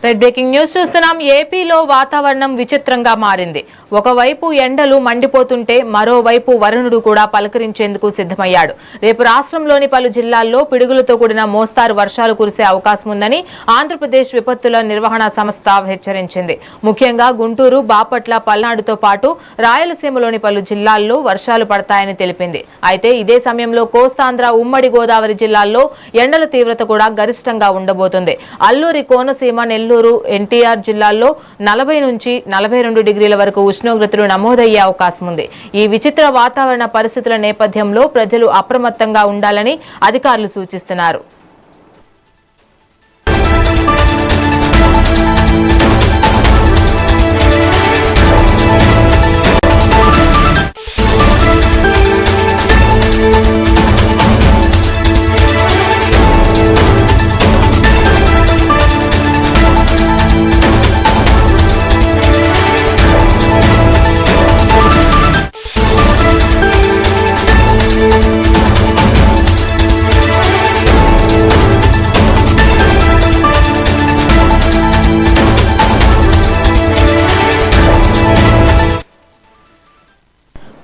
Red breaking news చూస్తున్నాం. ఏపీలో వాతావరణం విచిత్రంగా మారింది. ఒకవైపు ఎండలు మండిపోతుంటే మరోవైపు వరుణుడు కూడా పలకరించేందుకు సిద్ధమయ్యాడు. రేపు రాష్ట్రంలోని పలు జిల్లాల్లో పిడుగులతో కూడిన మోస్తారు వర్షాలు కురిసే అవకాశం ఉందని ఆంధ్రప్రదేశ్ విపత్తుల నిర్వహణ సంస్థ హెచ్చరించింది. ముఖ్యంగా గుంటూరు, బాపట్ల, పల్నాడుతో పాటు రాయలసీమలోని పలు జిల్లాల్లో వర్షాలు పడతాయని తెలిపింది. అయితే ఇదే సమయంలో కోస్తాంధ్ర, ఉమ్మడి గోదావరి జిల్లాల్లో ఎండల తీవ్రత కూడా గరిష్టంగా ఉండబోతుంది. అల్లూరి, కోనసీమ, నెల్లూరు, ఎన్టీఆర్ జిల్లాల్లో 40 నుంచి 42 డిగ్రీల వరకు ఉష్ణోగ్రతలు నమోదయ్యే అవకాశం ఉంది. ఈ విచిత్ర వాతావరణ పరిస్థితుల నేపథ్యంలో ప్రజలు అప్రమత్తంగా ఉండాలని అధికారులు సూచిస్తున్నారు.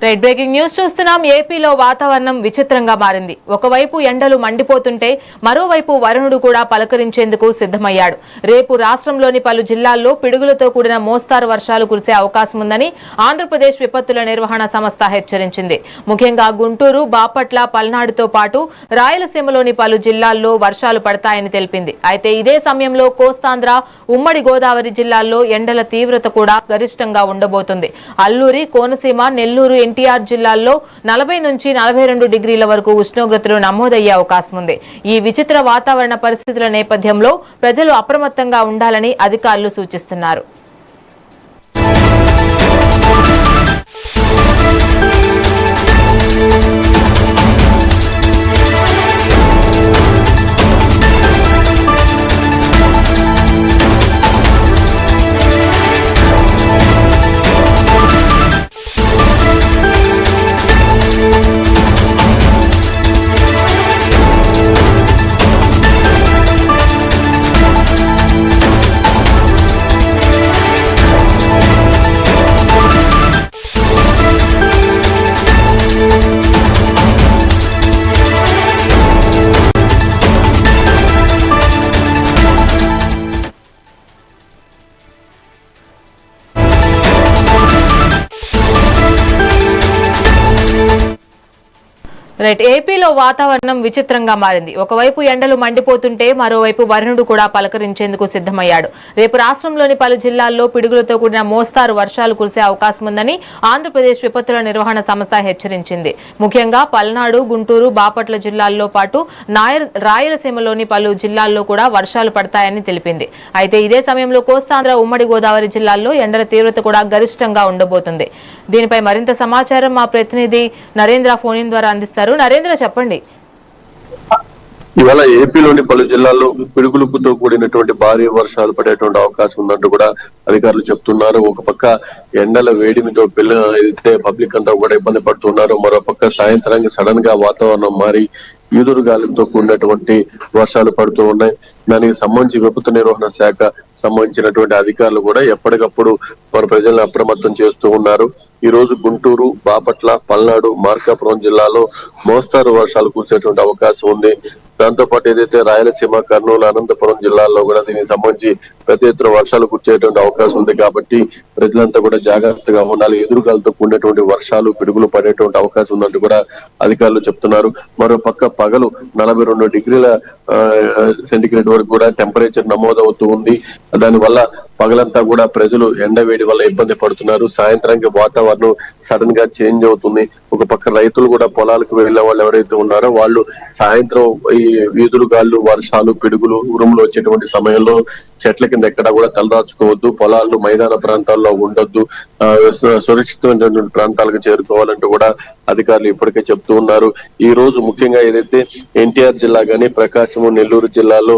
రెడ్ బ్రేకింగ్ న్యూస్ చూస్తున్నాం. ఏపీలో వాతావరణం విచిత్రంగా మారింది. ఒకవైపు ఎండలు మండిపోతుంటే మరోవైపు వరుణుడు కూడా పలకరించేందుకు సిద్ధమయ్యాడు. రేపు రాష్ట్రంలోని పలు జిల్లాల్లో పిడుగులతో కూడిన మోస్తారు వర్షాలు కురిసే అవకాశం ఉందని ఆంధ్రప్రదేశ్ విపత్తుల నిర్వహణ సంస్థ హెచ్చరించింది. ముఖ్యంగా గుంటూరు, బాపట్ల, పల్నాడుతో పాటు రాయలసీమలోని పలు జిల్లాల్లో వర్షాలు పడతాయని తెలిపింది. అయితే ఇదే సమయంలో కోస్తాంధ్ర, ఉమ్మడి గోదావరి జిల్లాల్లో ఎండల తీవ్రత కూడా గరిష్టంగా ఉండబోతుంది. అల్లూరి, కోనసీమ, నెల్లూరు, ఎన్టీఆర్ జిల్లాల్లో 40 నుంచి 42 డిగ్రీల వరకు ఉష్ణోగ్రతలు నమోదయ్యే అవకాశం ఉంది. ఈ విచిత్ర వాతావరణ పరిస్థితుల నేపథ్యంలో ప్రజలు అప్రమత్తంగా ఉండాలని అధికారులు సూచిస్తున్నారు. ఏపీలో వాతావరణం విచిత్రంగా మారింది. ఒకవైపు ఎండలు మండిపోతుంటే మరోవైపు వరుణుడు కూడా పలకరించేందుకు సిద్ధమయ్యాడు. రేపు రాష్ట్రంలోని పలు జిల్లాల్లో పిడుగులతో కూడిన మోస్తారు వర్షాలు కురిసే అవకాశం ఉందని ఆంధ్రప్రదేశ్ విపత్తుల నిర్వహణ సంస్థ హెచ్చరించింది. ముఖ్యంగా పల్నాడు, గుంటూరు, బాపట్ల జిల్లాల్లో పాటు రాయలసీమలోని పలు జిల్లాల్లో కూడా వర్షాలు పడతాయని తెలిపింది. అయితే ఇదే సమయంలో కోస్తాంధ్ర, ఉమ్మడి గోదావరి జిల్లాల్లో ఎండల తీవ్రత కూడా గరిష్టంగా ఉండబోతుంది. దీనిపై మరింత సమాచారం మా ప్రతినిధి నరేంద్ర ఫోన్ ఇన్ ద్వారా అందిస్తారు. నరేంద్ర, చెప్పండి. ఇవాళ ఏపీలోని పలు జిల్లాల్లో పిడుగులతో కూడినటువంటి భారీ వర్షాలు పడేటువంటి అవకాశం ఉందంటూ కూడా అధికారులు చెప్తున్నారు. ఒక పక్క ఎండల వేడిమితో ఏదైతే పబ్లిక్ అంతా కూడా ఇబ్బంది పడుతున్నారు, మరో పక్క సాయంత్రానికి సడన్ గా వాతావరణం మారి ఈదురు గాలితో కూడినటువంటి వర్షాలు పడుతూ ఉన్నాయి. దానికి సంబంధించి విపత్తు నిర్వహణ శాఖ సంబంధించినటువంటి అధికారులు కూడా ఎప్పటికప్పుడు ప్రజలను అప్రమత్తం చేస్తూ ఉన్నారు. ఈ రోజు గుంటూరు, బాపట్ల, పల్నాడు, మార్కాపురం జిల్లాలో మోస్తారు వర్షాలు కురిసేటువంటి అవకాశం ఉంది. దాంతో పాటు ఏదైతే రాయలసీమ, కర్నూలు, అనంతపురం జిల్లాల్లో కూడా దీనికి సంబంధించి పెద్ద ఎత్తున వర్షాలు కురిసేటువంటి అవకాశం ఉంది. కాబట్టి ప్రజలంతా కూడా జాగ్రత్తగా ఉండాలి. ఎదురుగాలతో కూడినటువంటి వర్షాలు, పిడుగులు పడేటువంటి అవకాశం ఉందంటూ కూడా అధికారులు చెప్తున్నారు. మరో పక్క పగలు 42 డిగ్రీల సెంటిగ్రేడ్ వరకు కూడా టెంపరేచర్ నమోదవుతూ ఉంది. దానివల్ల పగలంతా కూడా ప్రజలు ఎండ వేడి వల్ల ఇబ్బంది పడుతున్నారు. సాయంత్రానికి వాతావరణం సడన్ గా చేంజ్ అవుతుంది. ఒక పక్క రైతులు కూడా పొలాలకు వెళ్లే వాళ్ళు ఎవరైతే ఉన్నారో వాళ్ళు సాయంత్రం ఈ ఈదురు గాళ్ళు, వర్షాలు, పిడుగులు, ఉరుములు వచ్చేటువంటి సమయంలో చెట్ల కింద ఎక్కడా కూడా తలదాచుకోవద్దు, పొలాలు, మైదాన ప్రాంతాల్లో ఉండొద్దు, సురక్షితమైనటువంటి ప్రాంతాలకు చేరుకోవాలంటూ కూడా అధికారులు ఇప్పటికే చెప్తూ ఉన్నారు. ఈ రోజు ముఖ్యంగా ఏదైతే ఎన్టీఆర్ జిల్లా గానీ, ప్రకాశం, నెల్లూరు జిల్లాలో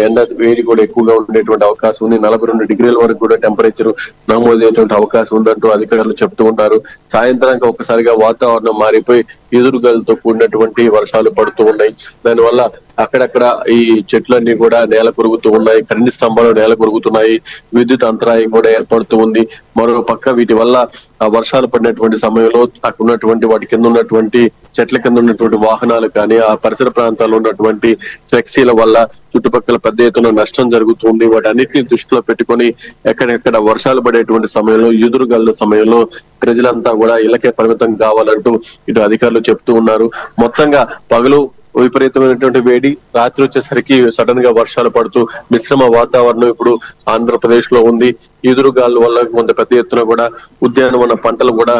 ఎండ వేడి కూడా ఎక్కువగా ఉండేటువంటి అవకాశం ఉంది. 42 డిగ్రీల వరకు కూడా టెంపరేచర్ నమోదయ్యేటువంటి అవకాశం ఉందంటూ అధికారులు చెప్తూ ఉన్నారు. సాయంత్రానికి ఒక్కసారిగా వాతావరణం మారిపోయి ఎదురుగాలతో కూడినటువంటి వర్షాలు పడుతూ ఉన్నాయి. దానివల్ల అక్కడక్కడ ఈ చెట్లన్నీ కూడా నేల కొరుగుతూ ఉన్నాయి, కరెంటు స్తంభాలు నేల కొరుగుతున్నాయి, విద్యుత్ అంతరాయం కూడా ఏర్పడుతూ ఉంది. మరో పక్క వీటి వల్ల వర్షాలు పడినటువంటి సమయంలో అక్కడ ఉన్నటువంటి వాటి కింద ఉన్నటువంటి చెట్ల కింద ఉన్నటువంటి వాహనాలు కానీ ఆ పరిసర ప్రాంతాల్లో ఉన్నటువంటి ఫ్లెక్సీల వల్ల చుట్టుపక్కల పెద్ద ఎత్తున నష్టం జరుగుతుంది. వాటన్నిటిని దృష్టిలో పెట్టుకొని ఎక్కడెక్కడ వర్షాలు పడేటువంటి సమయంలో ఎదురుగాలుల సమయంలో ప్రజలంతా కూడా ఇళ్లకే పరిమితం కావాలంటూ ఇటు అధికారులు చెప్తూ ఉన్నారు. మొత్తంగా పగలు విపరీతమైనటువంటి వేడి, రాత్రి వచ్చేసరికి సడన్ గా వర్షాలు పడుతూ మిశ్రమ వాతావరణం ఇప్పుడు ఆంధ్రప్రదేశ్ లో ఉంది. ఎదురుగాళ్ళ వల్ల కొంత పెద్ద ఎత్తున కూడా ఉద్యానవన పంటలు కూడా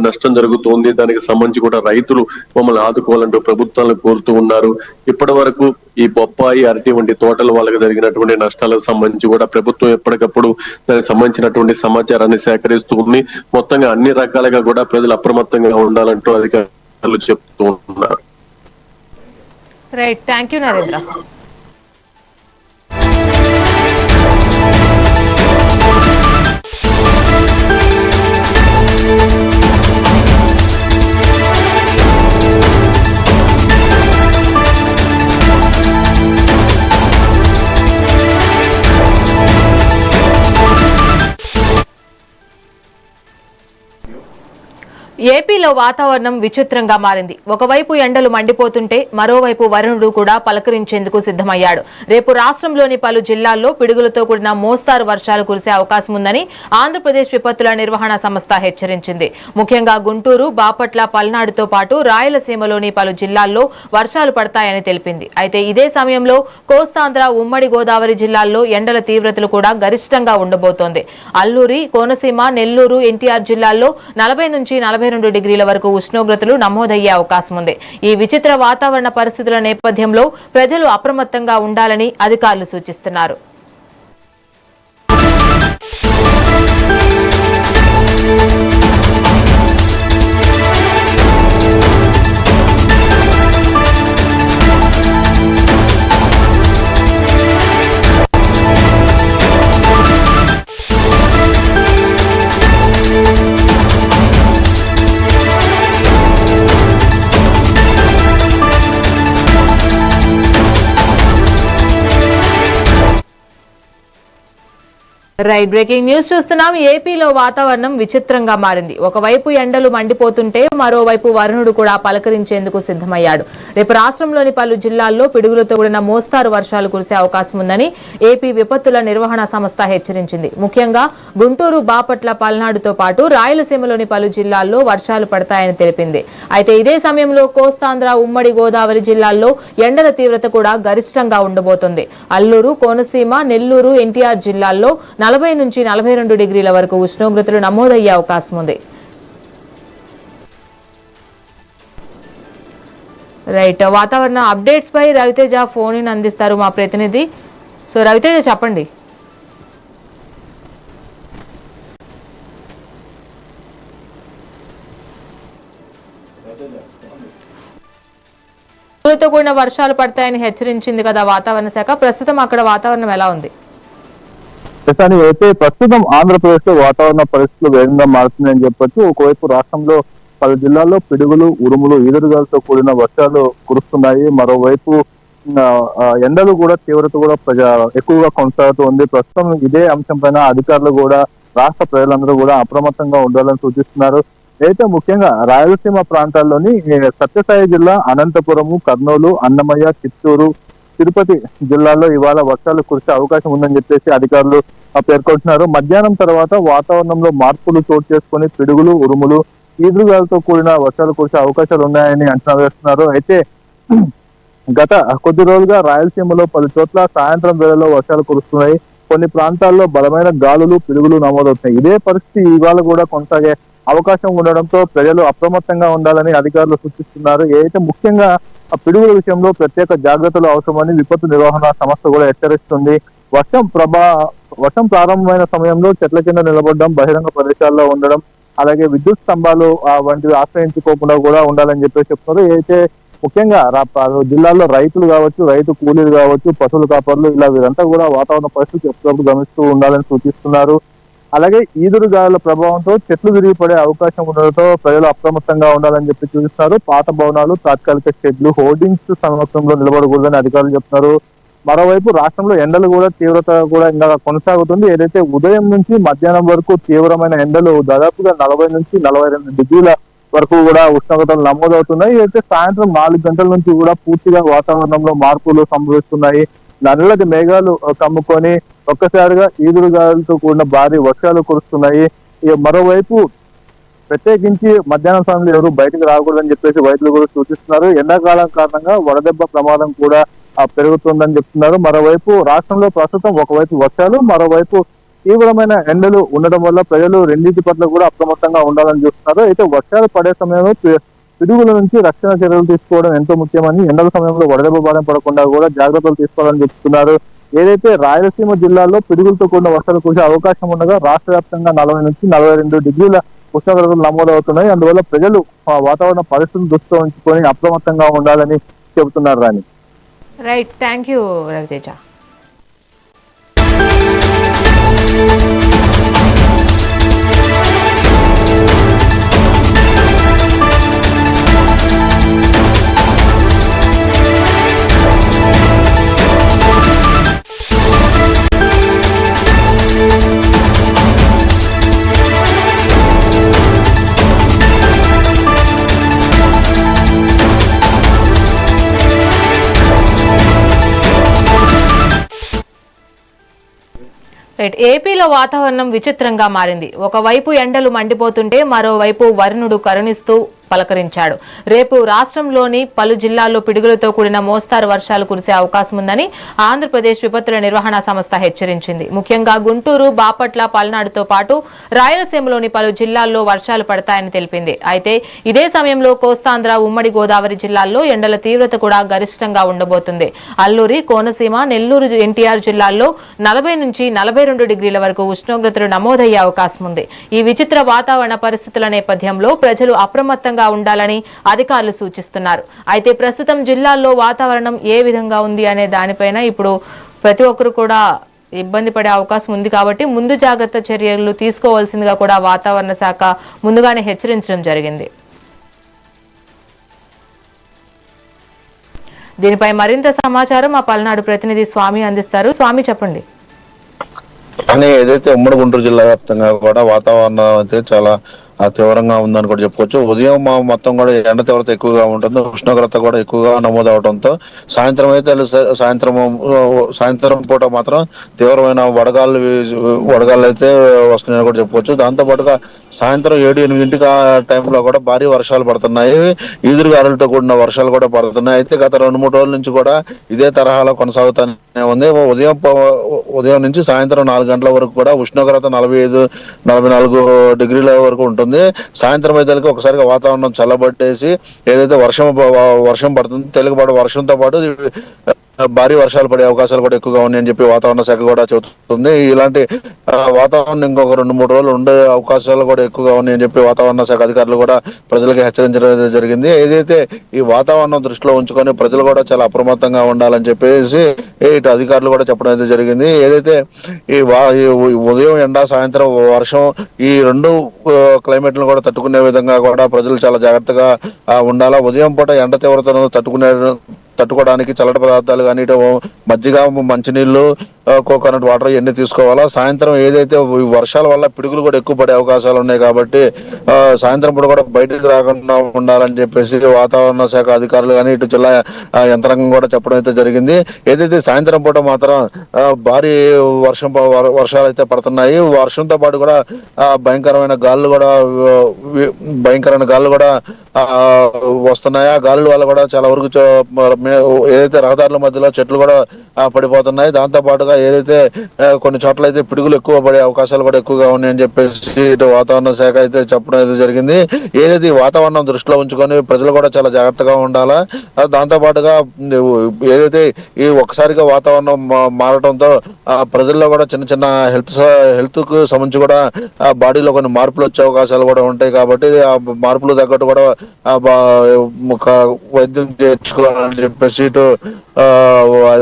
నష్టం జరుగుతుంది. దానికి సంబంధించి కూడా రైతులు మమ్మల్ని ఆదుకోవాలంటూ ప్రభుత్వాలను కోరుతూ ఉన్నారు. ఇప్పటి వరకు ఈ బొప్పాయి, అరటి వంటి తోటల వాళ్ళకి జరిగినటువంటి నష్టాలకు సంబంధించి కూడా ప్రభుత్వం ఎప్పటికప్పుడు దానికి సంబంధించినటువంటి సమాచారాన్ని సేకరిస్తూ ఉంది. మొత్తంగా అన్ని రకాలుగా కూడా ప్రజలు అప్రమత్తంగా ఉండాలంటూ అధికారులు చెప్తూ ఉన్నారు. Right, thank you Narendra. ఏపీలో వాతావరణం విచిత్రంగా మారింది. ఒకవైపు ఎండలు మండిపోతుంటే మరోవైపు వరుణుడు కూడా పలకరించేందుకు సిద్ధమయ్యాడు. రేపు రాష్ట్రంలోని పలు జిల్లాల్లో పిడుగులతో కూడిన మోస్తారు వర్షాలు కురిసే అవకాశం ఉందని ఆంధ్రప్రదేశ్ విపత్తుల నిర్వహణ సంస్థ హెచ్చరించింది. ముఖ్యంగా గుంటూరు, బాపట్ల, పల్నాడుతో పాటు రాయలసీమలోని పలు జిల్లాల్లో వర్షాలు పడతాయని తెలిపింది. అయితే ఇదే సమయంలో కోస్తాంధ్ర, ఉమ్మడి గోదావరి జిల్లాల్లో ఎండల తీవ్రతలు కూడా గరిష్టంగా ఉండబోతోంది. అల్లూరి, కోనసీమ, నెల్లూరు, ఎన్టీఆర్ జిల్లాల్లో 40 నుంచి 42 డిగ్రీల వరకు ఉష్ణోగ్రతలు నమోదయ్యే అవకాశం ఉంది. ఈ విచిత్ర వాతావరణ పరిస్థితుల నేపథ్యంలో ప్రజలు అప్రమత్తంగా ఉండాలని అధికారులు సూచిస్తున్నారు. రైట్, బ్రేకింగ్ న్యూస్ చూస్తున్నాం. ఏపీలో వాతావరణం విచిత్రంగా మారింది. ఒకవైపు ఎండలు మండిపోతుంటే మరోవైపు వరుణుడు కూడా పలకరించేందుకు సిద్ధమయ్యాడు. రేపు రాష్ట్రంలోని పలు జిల్లాల్లో పిడుగులతో కూడిన మోస్తారు వర్షాలు కురిసే అవకాశం ఉందని ఏపీ విపత్తుల నిర్వహణ సంస్థ హెచ్చరించింది. ముఖ్యంగా గుంటూరు, బాపట్ల, పల్నాడుతో పాటు రాయలసీమలోని పలు జిల్లాల్లో వర్షాలు పడతాయని తెలిపింది. అయితే ఇదే సమయంలో కోస్తాంధ్ర, ఉమ్మడి గోదావరి జిల్లాల్లో ఎండల తీవ్రత కూడా గరిష్టంగా ఉండబోతోంది. అల్లూరు, కోనసీమ, నెల్లూరు, ఎన్టీఆర్ జిల్లాల్లో 40 నుంచి 42 డిగ్రీల వరకు ఉష్ణోగ్రతలు నమోదయ్యే అవకాశం ఉంది. రైట్, వాతావరణ అప్డేట్స్ పై రవితేజ ఫోన్ ఇన్ అందిస్తారు మా ప్రతినిధి. సో రవితేజ, చెప్పండి. తో కూడిన వర్షాలు పడతాయని హెచ్చరించింది కదా వాతావరణ శాఖ. ప్రస్తుతం అక్కడ వాతావరణం ఎలా ఉంది? అయితే ప్రస్తుతం ఆంధ్రప్రదేశ్ లో వాతావరణ పరిస్థితులు వేగంగా మారుతున్నాయని చెప్పొచ్చు. ఒకవైపు రాష్ట్రంలో పలు జిల్లాల్లో పిడుగులు, ఉరుములు, ఈదురుగాలతో కూడిన వర్షాలు కురుస్తున్నాయి. మరోవైపు ఎండలు కూడా తీవ్రత కూడా ఎక్కువగా కొనసాగుతుంది. ప్రస్తుతం ఇదే అంశం పైన అధికారులు కూడా రాష్ట్ర ప్రజలందరూ కూడా అప్రమత్తంగా ఉండాలని సూచిస్తున్నారు. అయితే ముఖ్యంగా రాయలసీమ ప్రాంతాల్లోని సత్యసాయి జిల్లా, అనంతపురము, కర్నూలు, అన్నమయ్య, చిత్తూరు, తిరుపతి జిల్లాల్లో ఇవాళ వర్షాలు కురిసే అవకాశం ఉందని చెప్పేసి అధికారులు పేర్కొంటున్నారు. మధ్యాహ్నం తర్వాత వాతావరణంలో మార్పులు చోటు చేసుకుని పిడుగులు, ఉరుములు, ఈదురుగాలతో కూడిన వర్షాలు కురిసే అవకాశాలు ఉన్నాయని అంచనా వేస్తున్నారు. అయితే గత కొద్ది రోజులుగా రాయలసీమలో పలు చోట్ల సాయంత్రం వేళలో వర్షాలు కురుస్తున్నాయి. కొన్ని ప్రాంతాల్లో బలమైన గాలులు, పిడుగులు నమోదవుతున్నాయి. ఇదే పరిస్థితి ఇవాళ కూడా కొనసాగే అవకాశం ఉండడంతో ప్రజలు అప్రమత్తంగా ఉండాలని అధికారులు సూచిస్తున్నారు. ఏదైతే ముఖ్యంగా పిడుగుల విషయంలో ప్రత్యేక జాగ్రత్తలు అవసరమని విపత్తు నిర్వహణ సంస్థ కూడా హెచ్చరిస్తుంది. వర్షం ప్రారంభమైన సమయంలో చెట్ల కింద నిలబడడం, బహిరంగ ప్రదేశాల్లో ఉండడం, అలాగే విద్యుత్ స్తంభాలు వంటివి ఆశ్రయించుకోకుండా కూడా ఉండాలని చెప్పేసి చెప్తున్నారు. అయితే ముఖ్యంగా జిల్లాలో రైతులు కావచ్చు, రైతు కూలీలు కావచ్చు, పశువుల కాపర్లు ఇలా వీరంతా కూడా వాతావరణ పరిస్థితి ఎప్పటికప్పుడు గమనిస్తూ ఉండాలని సూచిస్తున్నారు. అలాగే ఈదురుగాలుల ప్రభావంతో చెట్లు విరిగి పడే అవకాశం ఉండడంతో ప్రజలు అప్రమత్తంగా ఉండాలని చెప్పి సూచిస్తున్నారు. పాత భవనాలు, తాత్కాలిక షెడ్లు, హోర్డింగ్స్ సమక్షంలో నిలబడకూడదని అధికారులు చెప్తున్నారు. మరోవైపు రాష్ట్రంలో ఎండలు కూడా తీవ్రత కూడా ఇంకా కొనసాగుతుంది. ఏదైతే ఉదయం నుంచి మధ్యాహ్నం వరకు తీవ్రమైన ఎండలు దాదాపుగా 40 నుంచి 42 డిగ్రీల వరకు కూడా ఉష్ణోగ్రతలు నమోదవుతున్నాయి. అయితే సాయంత్రం 4 గంటల నుంచి కూడా పూర్తిగా వాతావరణంలో మార్పులు సంభవిస్తున్నాయి. నల్లటి మేఘాలు కమ్ముకొని ఒక్కసారిగా ఈదురుగాలులతో కూడిన భారీ వర్షాలు కురుస్తున్నాయి. మరోవైపు ప్రత్యేకించి మధ్యాహ్నం సమయంలో ఎవరు బయటకు రాకూడదని చెప్పేసి వైద్యులు కూడా సూచిస్తున్నారు. ఎండాకాలం కారణంగా వడదెబ్బ ప్రమాదం కూడా పెరుగుతుందని చెప్తున్నారు. మరోవైపు రాష్ట్రంలో ప్రస్తుతం ఒకవైపు వర్షాలు, మరోవైపు తీవ్రమైన ఎండలు ఉండడం వల్ల ప్రజలు రెండింటి పట్ల కూడా అప్రమత్తంగా ఉండాలని చూస్తున్నారు. అయితే వర్షాలు పడే సమయంలో పిడుగుల నుంచి రక్షణ చర్యలు తీసుకోవడం ఎంతో ముఖ్యమని, ఎండల సమయంలో వడదెబ్బ బారిన పడకుండా కూడా జాగ్రత్తలు తీసుకోవాలని చెప్తున్నారు. ఏదైతే రాయలసీమ జిల్లాలో పిడుగులతో కూడిన వర్షాలు కురిసే అవకాశం ఉండగా రాష్ట్ర వ్యాప్తంగా 40 నుంచి 42 డిగ్రీల ఉష్ణోగ్రతలు నమోదవుతున్నాయి. అందువల్ల ప్రజలు వాతావరణ పరిస్థితులను దృష్టిలో ఉంచుకొని అప్రమత్తంగా ఉండాలని చెబుతున్నారు. రాణి, రైట్, థ్యాంక్ యూ రవితేజ. ఏపీలో వాతావరణం విచిత్రంగా మారింది. ఒకవైపు ఎండలు మండిపోతుంటే మరోవైపు వరుణుడు కరుణిస్తూ పలకరించాడు. రేపు రాష్ట్రంలోని పలు జిల్లాల్లో పిడుగులతో కూడిన మోస్తారు వర్షాలు కురిసే అవకాశం ఉందని ఆంధ్రప్రదేశ్ విపత్తుల నిర్వహణ సంస్థ హెచ్చరించింది. ముఖ్యంగా గుంటూరు, బాపట్ల, పల్నాడుతో పాటు రాయలసీమలోని పలు జిల్లాల్లో వర్షాలు పడతాయని తెలిపింది. అయితే ఇదే సమయంలో కోస్తాంధ్ర, ఉమ్మడి గోదావరి జిల్లాల్లో ఎండల తీవ్రత కూడా గరిష్టంగా ఉండబోతుంది. అల్లూరి, కోనసీమ, నెల్లూరు, ఎన్టీఆర్ జిల్లాల్లో 40 నుంచి 42 డిగ్రీల వరకు ఉష్ణోగ్రతలు నమోదయ్యే అవకాశం ఉంది. ఈ విచిత్ర వాతావరణ పరిస్థితుల నేపథ్యంలో ప్రజలు అప్రమత్తంగా ఉండాలని అధికారులు సూచిస్తున్నారు. అయితే ప్రస్తుతం జిల్లాల్లో వాతావరణం ఏ విధంగా ఉంది అనే దానిపైన ఇప్పుడు ప్రతి ఒక్కరు కూడా ఇబ్బంది పడే అవకాశం ఉంది కాబట్టి ముందు జాగ్రత్త చర్యలు తీసుకోవాల్సిందిగా కూడా వాతావరణ శాఖ ముందుగానే హెచ్చరించడం జరిగింది. దీనిపై మరింత సమాచారం మా పల్నాడు ప్రతినిధి స్వామి అందిస్తారు. స్వామి, చెప్పండి. కానీ ఏదైతే ఉమ్మడి గుంటూరు జిల్లా వ్యాప్తంగా కూడా వాతావరణం అయితే చాలా తీవ్రంగా ఉందని కూడా చెప్పుకోవచ్చు. ఉదయం మొత్తం కూడా ఎండ తీవ్రత ఎక్కువగా ఉంటుంది, ఉష్ణోగ్రత కూడా ఎక్కువగా నమోదవడంతో సాయంత్రం అయితే సాయంత్రం పూట మాత్రం తీవ్రమైన వడగాళ్ళు అయితే వస్తున్నాయని కూడా చెప్పుకోవచ్చు. దాంతో పాటుగా సాయంత్రం 7-8 టైంలో కూడా భారీ వర్షాలు పడుతున్నాయి, ఈదురుగాలులతో కూడిన వర్షాలు కూడా పడుతున్నాయి. అయితే గత 2-3 రోజుల నుంచి కూడా ఇదే తరహాలో కొనసాగుతూనే ఉంది. ఉదయం నుంచి సాయంత్రం 4 గంటల వరకు కూడా ఉష్ణోగ్రత 45-44 డిగ్రీల వరకు ఉంటుంది. సాయంత్రం అయితే ఒకసారిగా వాతావరణం చల్లబట్టేసి ఏదైతే వర్షం పడుతుంది, తేలికపాటి వర్షంతో పాటు భారీ వర్షాలు పడే అవకాశాలు కూడా ఎక్కువగా ఉన్నాయని చెప్పి వాతావరణ శాఖ కూడా చెబుతుంది. ఇలాంటి వాతావరణం ఇంకొక 2-3 రోజులు ఉండే అవకాశాలు కూడా ఎక్కువగా ఉన్నాయని చెప్పి వాతావరణ శాఖ అధికారులు కూడా ప్రజలకు హెచ్చరించడం జరిగింది. ఏదైతే ఈ వాతావరణం దృష్టిలో ఉంచుకొని ప్రజలు కూడా చాలా అప్రమత్తంగా ఉండాలని చెప్పేసి ఇటు అధికారులు కూడా చెప్పడం అయితే జరిగింది. ఏదైతే ఈ ఉదయం ఎండ, సాయంత్రం వర్షం, ఈ 2 క్లైమేట్లను కూడా తట్టుకునే విధంగా కూడా ప్రజలు చాలా జాగ్రత్తగా ఉండాలా. ఉదయం పూట ఎండ తీవ్రతను తట్టుకోవడానికి చల్లటి పదార్థాలు కానీ, మజ్జిగ, మంచినీళ్లు, కోకోనట్ వాటర్ ఇవన్నీ తీసుకోవాలా. సాయంత్రం ఏదైతే వర్షాల వల్ల పిడుగులు కూడా ఎక్కువ పడే అవకాశాలు ఉన్నాయి కాబట్టి సాయంత్రం పూట కూడా బయటకు రాకుండా ఉండాలని చెప్పేసి వాతావరణ శాఖ అధికారులు కానీ ఇటు జిల్లా యంత్రాంగం కూడా చెప్పడం అయితే జరిగింది. ఏదైతే సాయంత్రం పూట మాత్రం భారీ వర్షాలు అయితే పడుతున్నాయి. వర్షంతో పాటు కూడా భయంకరమైన గాలులు కూడా వస్తున్నాయి. ఆ గాలుల వల్ల కూడా చాలా వరకు ఏదైతే రహదారుల మధ్యలో చెట్లు కూడా పడిపోతున్నాయి. దాంతో పాటుగా పాటుగా ఏదైతే కొన్ని చోట్ల అయితే పిడుగులు ఎక్కువ పడే అవకాశాలు కూడా ఎక్కువగా ఉన్నాయని చెప్పేసి ఇటు వాతావరణ శాఖ అయితే చెప్పడం అయితే జరిగింది. ఏదైతే ఈ వాతావరణం దృష్టిలో ఉంచుకొని ప్రజలు కూడా చాలా జాగ్రత్తగా ఉండాలా. దాంతో పాటుగా ఏదైతే ఈ ఒక్కసారిగా వాతావరణం మారడంతో ప్రజల్లో కూడా చిన్న చిన్న హెల్త్ కు సంబంధించి కూడా బాడీలో కొన్ని మార్పులు వచ్చే అవకాశాలు కూడా ఉంటాయి. కాబట్టి ఆ మార్పులు తగ్గట్టు కూడా వైద్యం చేర్చుకోవాలని చెప్పేసి ఇటు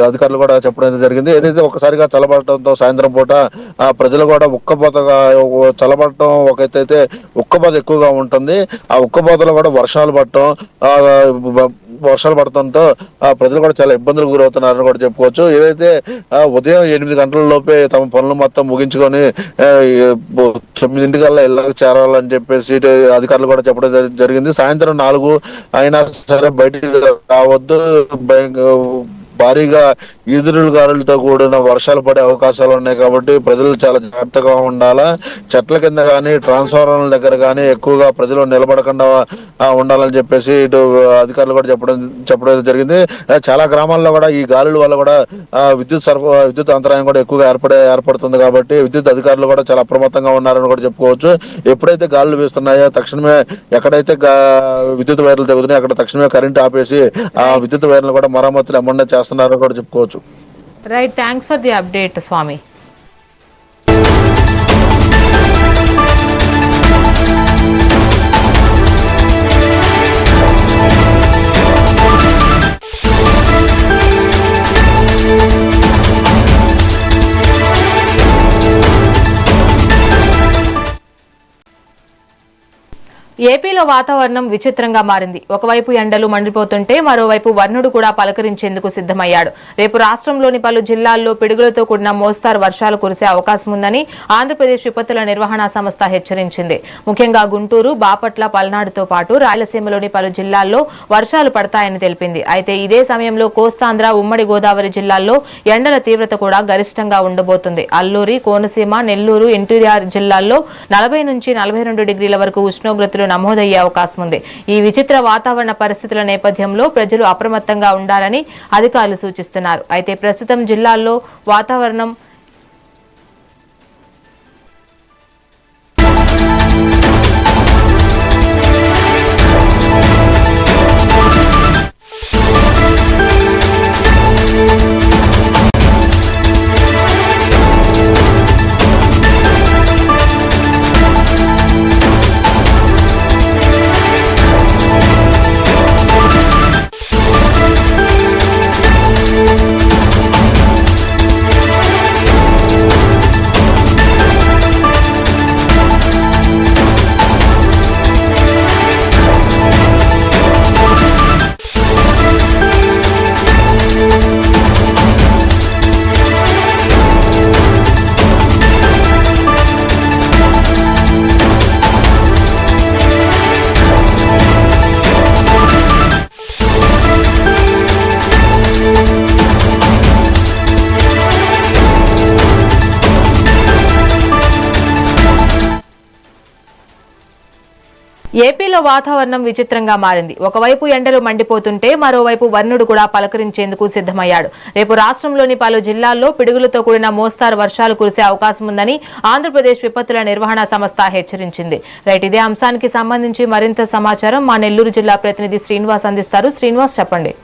అధికారులు కూడా చెప్పడం జరిగింది. ఏదైతే ఒకసారిగా చల్లబడటంతో సాయంత్రం పూట ప్రజలు కూడా ఉక్కపోతగా చల్లబడటం ఒక ఎత్తు అయితే ఉక్కపోత ఎక్కువగా ఉంటుంది. ఆ ఉక్కపోతలో కూడా వర్షాలు పడటంతో ప్రజలు కూడా చాలా ఇబ్బందులు గురవుతున్నారని కూడా చెప్పుకోవచ్చు. ఏదైతే ఉదయం 8 గంటల లోపే తమ పనులు మొత్తం ముగించుకొని 9 ఇళ్ళకి చేరాలని చెప్పేసి అధికారులు కూడా చెప్పడం జరిగింది. సాయంత్రం 4 అయినా సరే బయటికి రావద్దు, భారీగా ఈదురుగాలులతో కూడిన వర్షాలు పడే అవకాశాలు ఉన్నాయి. కాబట్టి ప్రజలు చాలా జాగ్రత్తగా ఉండాలా. చెట్ల కింద కానీ ట్రాన్స్ఫార్మర్ల దగ్గర కానీ ఎక్కువగా ప్రజలు నిలబడకుండా ఉండాలని చెప్పేసి ఇటు అధికారులు కూడా చెప్పడం జరిగింది. చాలా గ్రామాల్లో కూడా ఈ గాలుల వల్ల కూడా విద్యుత్ అంతరాయం కూడా ఎక్కువగా ఏర్పడుతుంది. కాబట్టి విద్యుత్ అధికారులు కూడా చాలా అప్రమత్తంగా ఉన్నారని కూడా చెప్పుకోవచ్చు. ఎప్పుడైతే గాలులు వీస్తున్నాయో తక్షణమే ఎక్కడైతే విద్యుత్ వైర్లు తెగుతున్నాయో అక్కడ తక్షణమే కరెంట్ ఆపేసి ఆ విద్యుత్ వైర్లు కూడా మరమ్మతులు ఎమ్మెల్యే చేస్తున్నారని కూడా చెప్పుకోవచ్చు. Right, thanks for the update Swami. ఏపీలో వాతావరణం విచిత్రంగా మారింది. ఒకవైపు ఎండలు మండిపోతుంటే మరోవైపు వర్ణుడు కూడా పలకరించేందుకు సిద్ధమయ్యాడు. రేపు రాష్ట్రంలోని పలు జిల్లాల్లో పిడుగులతో కూడిన మోస్తారు వర్షాలు కురిసే అవకాశం ఉందని ఆంధ్రప్రదేశ్ విపత్తుల నిర్వహణ సంస్థ హెచ్చరించింది. ముఖ్యంగా గుంటూరు, బాపట్ల, పల్నాడుతో పాటు రాయలసీమలోని పలు జిల్లాల్లో వర్షాలు పడతాయని తెలిపింది. అయితే ఇదే సమయంలో కోస్తాంధ్ర, ఉమ్మడి గోదావరి జిల్లాల్లో ఎండల తీవ్రత కూడా గరిష్టంగా ఉండబోతుంది. అల్లూరి, కోనసీమ, నెల్లూరు, ఎన్టీఆర్ జిల్లాల్లో 40 నుంచి 42 డిగ్రీల వరకు ఉష్ణోగ్రతలు నమోదయ్యే అవకాశం ఉంది. ఈ విచిత్ర వాతావరణ పరిస్థితుల నేపథ్యంలో ప్రజలు అప్రమత్తంగా ఉండాలని అధికారులు సూచిస్తున్నారు. అయితే ప్రస్తుతం జిల్లాల్లో వాతావరణం ఏపీలో వాతావరణం విచిత్రంగా మారింది. ఒకవైపు ఎండలు మండిపోతుంటే మరోవైపు వర్ణుడు కూడా పలకరించేందుకు సిద్ధమయ్యాడు. రేపు రాష్ట్రంలోని పలు జిల్లాల్లో పిడుగులతో కూడిన మోస్తారు వర్షాలు కురిసే అవకాశం ఉందని ఆంధ్రప్రదేశ్ విపత్తుల నిర్వహణ సంస్థ హెచ్చరించింది. రైట్, ఇదే అంశానికి సంబంధించి మరింత సమాచారం మా నెల్లూరు జిల్లా ప్రతినిధి శ్రీనివాస్ అందిస్తారు. శ్రీనివాస్, చెప్పండి.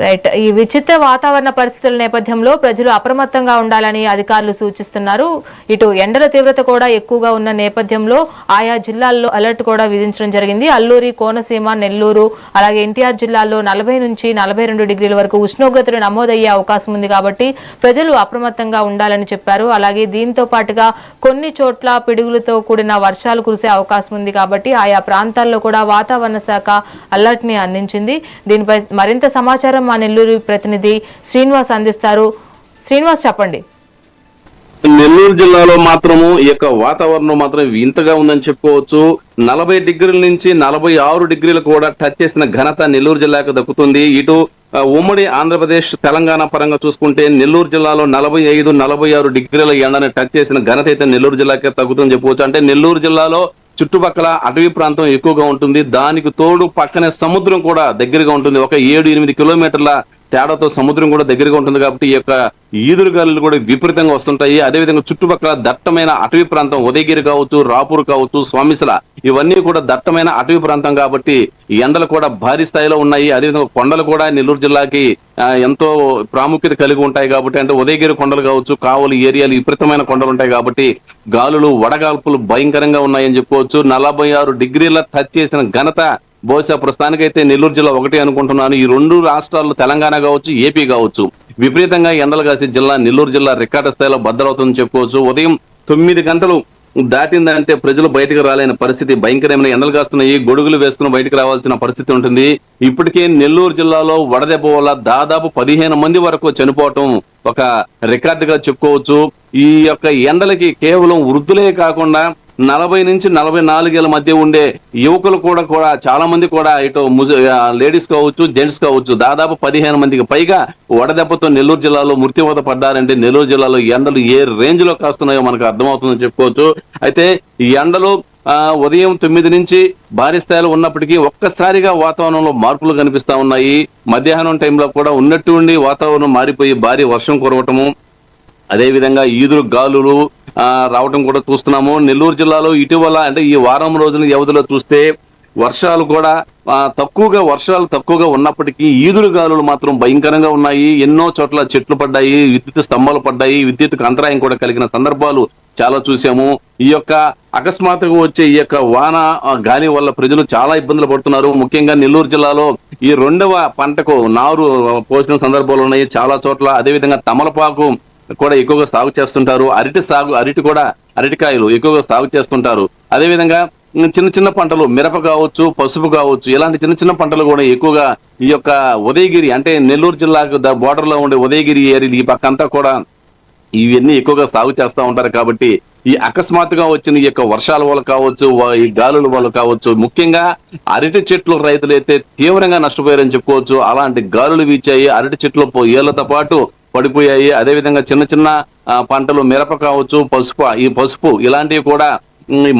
రైట్. ఈ విచిత్ర వాతావరణ పరిస్థితుల నేపథ్యంలో ప్రజలు అప్రమత్తంగా ఉండాలని అధికారులు సూచిస్తున్నారు. ఇటు ఎండల తీవ్రత కూడా ఎక్కువగా ఉన్న నేపథ్యంలో ఆయా జిల్లాల్లో అలర్ట్ కూడా విధించడం జరిగింది. అల్లూరి, కోనసీమ, నెల్లూరు అలాగే ఎన్టీఆర్ జిల్లాల్లో 40 నుంచి 42 డిగ్రీల వరకు ఉష్ణోగ్రతలు నమోదయ్యే అవకాశం ఉంది కాబట్టి ప్రజలు అప్రమత్తంగా ఉండాలని చెప్పారు. అలాగే దీంతో పాటుగా కొన్ని చోట్ల పిడుగులతో కూడిన వర్షాలు కురిసే అవకాశం ఉంది కాబట్టి ఆయా ప్రాంతాల్లో కూడా వాతావరణ శాఖ అలర్ట్ ని అందించింది. దీనిపై మరింత సమాచారం మా నెల్లూరు ప్రతినిధి శ్రీనివాస్ అందిస్తారు. శ్రీనివాస్, చెప్పండి. నెల్లూరు జిల్లాలో మాత్రము ఈ యొక్క వాతావరణం మాత్రం వింతగా ఉందని చెప్పుకోవచ్చు. 40 డిగ్రీల నుంచి 46 డిగ్రీలు కూడా టచ్ చేసిన ఘనత నెల్లూరు జిల్లాకు దక్కుతుంది. ఇటు ఉమ్మడి ఆంధ్రప్రదేశ్, తెలంగాణ పరంగా చూసుకుంటే నెల్లూరు జిల్లాలో 45, 46 డిగ్రీల ఎండని టచ్ చేసిన ఘనత అయితే నెల్లూరు జిల్లాకే తగ్గుతుందని చెప్పుకోవచ్చు. అంటే నెల్లూరు జిల్లాలో చుట్టుపక్కల అటవీ ప్రాంతం ఎక్కువగా ఉంటుంది. దానికి తోడు పక్కనే సముద్రం కూడా దగ్గరగా ఉంటుంది. ఒక 7-8 కిలోమీటర్ల తేడాతో సముద్రం కూడా దగ్గరగా ఉంటుంది కాబట్టి ఈ యొక్క ఈదురుగాలులు కూడా విపరీతంగా వస్తుంటాయి. అదేవిధంగా చుట్టుపక్కల దట్టమైన అటవీ ప్రాంతం, ఉదయగిరి కావచ్చు, రాపూర్ కావచ్చు, స్వామిసల, ఇవన్నీ కూడా దట్టమైన అటవీ ప్రాంతం కాబట్టి ఎండలు కూడా భారీ స్థాయిలో ఉన్నాయి. అదేవిధంగా కొండలు కూడా నెల్లూరు జిల్లాకి ఎంతో ప్రాముఖ్యత కలిగి ఉంటాయి కాబట్టి, అంటే ఉదయగిరి కొండలు కావచ్చు, కావలి ఏరియాలు విపరీతమైన కొండలు ఉంటాయి కాబట్టి గాలులు, వడగాల్పులు భయంకరంగా ఉన్నాయని చెప్పుకోవచ్చు. 46 డిగ్రీల టచ్ చేసిన ఘనత బహుశా ప్రస్తుతానికైతే నెల్లూరు జిల్లా ఒకటి అనుకుంటున్నాను. ఈ 2 రాష్ట్రాల్లో తెలంగాణ కావచ్చు, ఏపీ కావచ్చు, విపరీతంగా ఎండలు కాసే జిల్లా నెల్లూరు జిల్లా రికార్డు స్థాయిలో భద్రవుతుందని చెప్పుకోవచ్చు. ఉదయం 9 గంటలు దాటిందంటే ప్రజలు బయటకు రాలేని పరిస్థితి, భయంకరమైన ఎండలు కాస్తున్నాయి. గొడుగులు వేసుకుని బయటకు రావాల్సిన పరిస్థితి ఉంటుంది. ఇప్పటికే నెల్లూరు జిల్లాలో వడదెబ్బ వల్ల దాదాపు 15 మంది వరకు చనిపోవటం ఒక రికార్డుగా చెప్పుకోవచ్చు. ఈ యొక్క ఎండలకి కేవలం వృద్ధులే కాకుండా 40 నుంచి 44 ఏళ్ల మధ్య ఉండే యువకులు కూడా చాలా మంది కూడా ఇటు లేడీస్ కావచ్చు, జెంట్స్ కావచ్చు, దాదాపు 15 మందికి పైగా వడదెబ్బతో నెల్లూరు జిల్లాలో మృత్యువాత పడ్డారంటే నెల్లూరు జిల్లాలో ఎండలు ఏ రేంజ్ లో కాస్తున్నాయో మనకు అర్థమవుతుందని చెప్పుకోవచ్చు. అయితే ఈ ఎండలు ఉదయం 9 నుంచి భారీ స్థాయిలో ఉన్నప్పటికీ ఒక్కసారిగా వాతావరణంలో మార్పులు కనిపిస్తా ఉన్నాయి. మధ్యాహ్నం టైంలో కూడా ఉన్నట్టు ఉండి వాతావరణం మారిపోయి భారీ వర్షం కురవటము, అదేవిధంగా ఈదురు గాలులు రావడం కూడా చూస్తున్నాము. నెల్లూరు జిల్లాలో ఇటీవల అంటే ఈ వారం రోజుల వ్యవధిలో చూస్తే వర్షాలు కూడా తక్కువగా ఉన్నప్పటికీ ఈదురు గాలులు మాత్రం భయంకరంగా ఉన్నాయి. ఎన్నో చోట్ల చెట్లు పడ్డాయి, విద్యుత్ స్తంభాలు పడ్డాయి, విద్యుత్కు అంతరాయం కూడా కలిగిన సందర్భాలు చాలా చూసాము. ఈ యొక్క అకస్మాత్తుగా వచ్చే ఈ యొక్క వాన గాలి వల్ల ప్రజలు చాలా ఇబ్బందులు పడుతున్నారు. ముఖ్యంగా నెల్లూరు జిల్లాలో ఈ 2వ పంటకు నారు పోసిన సందర్భాలు ఉన్నాయి చాలా చోట్ల. అదేవిధంగా తమలపాకు కూడా ఎక్కువగా సాగు చేస్తుంటారు. అరటికాయలు ఎక్కువగా సాగు చేస్తుంటారు. అదేవిధంగా చిన్న పంటలు, మిరప కావచ్చు, పసుపు కావచ్చు, ఇలాంటి చిన్న పంటలు కూడా ఎక్కువగా ఈ యొక్క ఉదయగిరి అంటే నెల్లూరు జిల్లాకు బోర్డర్ లో ఉండే ఉదయగిరి ఏరియా ఈ పక్కంతా కూడా ఇవన్నీ ఎక్కువగా సాగు చేస్తూ ఉంటారు. కాబట్టి ఈ అకస్మాత్తుగా వచ్చిన ఈ యొక్క వర్షాల వల్ల కావచ్చు, ఈ గాలుల వల్ల కావచ్చు, ముఖ్యంగా అరటి చెట్లు రైతులైతే తీవ్రంగా నష్టపోయారని చెప్పుకోవచ్చు. అలాంటి గాలులు వీచాయి, అరటి చెట్లు ఏళ్లతో పాటు పడిపోయాయి. అదేవిధంగా చిన్న పంటలు, మిరప కావచ్చు, పసుపు ఇలాంటివి కూడా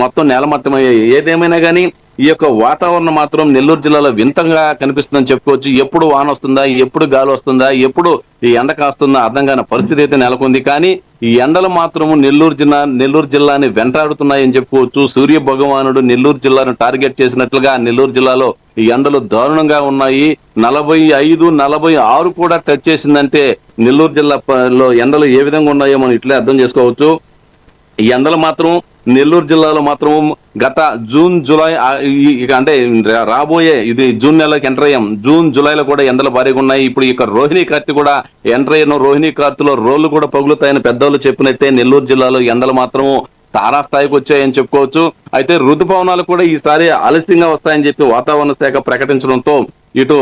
మొత్తం నేలమట్టమయ్యాయి. ఏదేమైనా కానీ ఈ యొక్క వాతావరణం మాత్రం నెల్లూరు జిల్లాలో వింతగా కనిపిస్తుందని చెప్పుకోవచ్చు. ఎప్పుడు వాన వస్తుందా, ఎప్పుడు గాలి వస్తుందా, ఎప్పుడు ఈ ఎండ కాస్తుందా అర్థం కాని పరిస్థితి అయితే నెలకొంది. కానీ ఈ ఎండలు మాత్రము నెల్లూరు జిల్లాని వెంటాడుతున్నాయని చెప్పుకోవచ్చు. సూర్య భగవానుడు నెల్లూరు జిల్లాను టార్గెట్ చేసినట్లుగా నెల్లూరు జిల్లాలో ఈ ఎండలు దారుణంగా ఉన్నాయి. 45, 46 కూడా టచ్ చేసిందంటే నెల్లూరు జిల్లాలో ఎండలు ఏ విధంగా ఉన్నాయో మనం ఇట్లే అర్థం చేసుకోవచ్చు. ఈ ఎండలు మాత్రం నెల్లూరు జిల్లాలో మాత్రం గత జూన్, జూలై అంటే రాబోయే ఇది జూన్ నెలకి ఎంటర్ అయ్యాం. జూన్, జూలైలో కూడా ఎండలు భారీగా ఉన్నాయి. ఇప్పుడు ఇక రోహిణీ కార్తీ కూడా ఎంటర్ అయ్యాను. రోహిణీ కార్తీలో రోడ్లు కూడా పగులుతాయని పెద్దవాళ్ళు చెప్పినట్టే నెల్లూరు జిల్లాలో ఎండలు మాత్రము తారాస్థాయికి వచ్చాయని చెప్పుకోవచ్చు. అయితే ఋతుపవనాలు కూడా ఈసారి ఆలస్యంగా వస్తాయని చెప్పి వాతావరణ శాఖ ప్రకటించడంతో ఇటు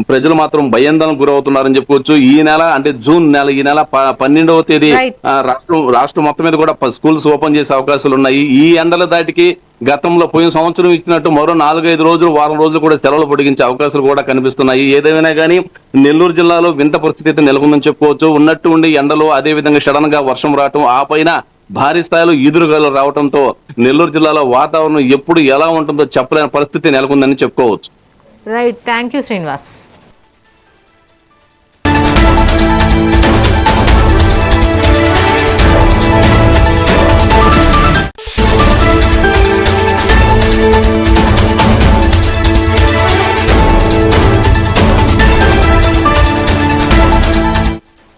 ప్రజలు మాత్రం భయాందోళనకు గురవుతున్నారని చెప్పుకోవచ్చు. ఈ నెల అంటే జూన్ నెల, ఈ నెల 12వ తేదీ రాష్ట్రం మొత్తం మీద కూడా స్కూల్స్ ఓపెన్ చేసే అవకాశాలు ఉన్నాయి. ఈ ఎండల దాటికి గతంలో పోయిన సంవత్సరం ఇచ్చినట్టు మరో 4-5 రోజులు, వారం రోజులు కూడా సెలవులు పొడిగించే అవకాశాలు కూడా కనిపిస్తున్నాయి. ఏదేమైనా కానీ నెల్లూరు జిల్లాలో వింత పరిస్థితి నెలకొందని చెప్పుకోవచ్చు. ఉన్నట్టు ఉండి ఎండలు, అదేవిధంగా సడన్ గా వర్షం రావటం, ఆ పైన భారీ స్థాయిలో ఈదురుగాలు రావడంతో నెల్లూరు జిల్లాలో వాతావరణం ఎప్పుడు ఎలా ఉంటుందో చెప్పలేని పరిస్థితి నెలకొందని చెప్పుకోవచ్చు. Right, thank you Srinivas.